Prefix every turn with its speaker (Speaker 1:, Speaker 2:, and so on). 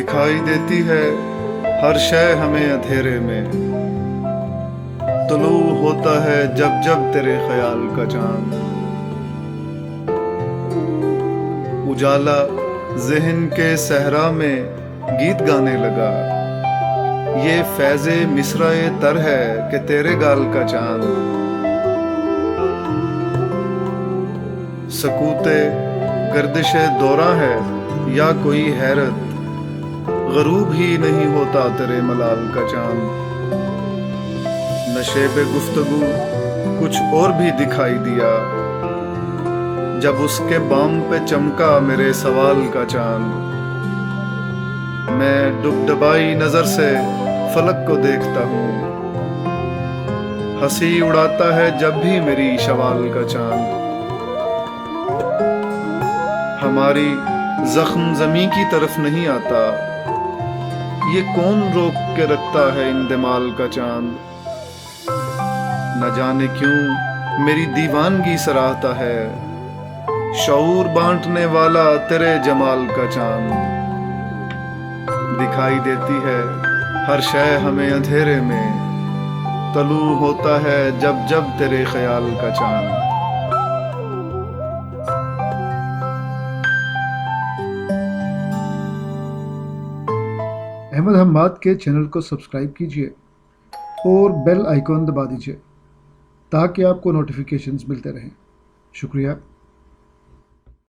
Speaker 1: دکھائی دیتی ہے ہر شے ہمیں اندھیرے میں، طلوع ہوتا ہے جب جب تیرے خیال کا چاند۔ اجالا ذہن کے صحرا میں گیت گانے لگا، یہ فیض مصرع تر ہے کہ تیرے گال کا چاند۔ سکوت گردش دورہ ہے یا کوئی حیرت، غروب ہی نہیں ہوتا تیرے ملال کا چاند۔ نشیب گفتگو کچھ اور بھی دکھائی دیا جب اس کے بام پہ چمکا میرے سوال کا چاند۔ میں ڈبڈبائی نظر سے فلک کو دیکھتا ہوں، ہنسی اڑاتا ہے جب بھی میری شوال کا چاند۔ ہماری زخم زمیں کی طرف نہیں آتا، یہ کون روک کے رکھتا ہے اندمال کا چاند۔ نہ جانے کیوں میری دیوانگی سراہتا ہے، شعور بانٹنے والا تیرے جمال کا چاند۔ دکھائی دیتی ہے ہر شے ہمیں اندھیرے میں، طلوع ہوتا ہے جب جب تیرے خیال کا چاند۔
Speaker 2: احمد حماد کے چینل کو سبسکرائب کیجیے اور بیل آئیکن دبا دیجیے تاکہ آپ کو نوٹیفیکیشنز ملتے رہیں۔ شکریہ۔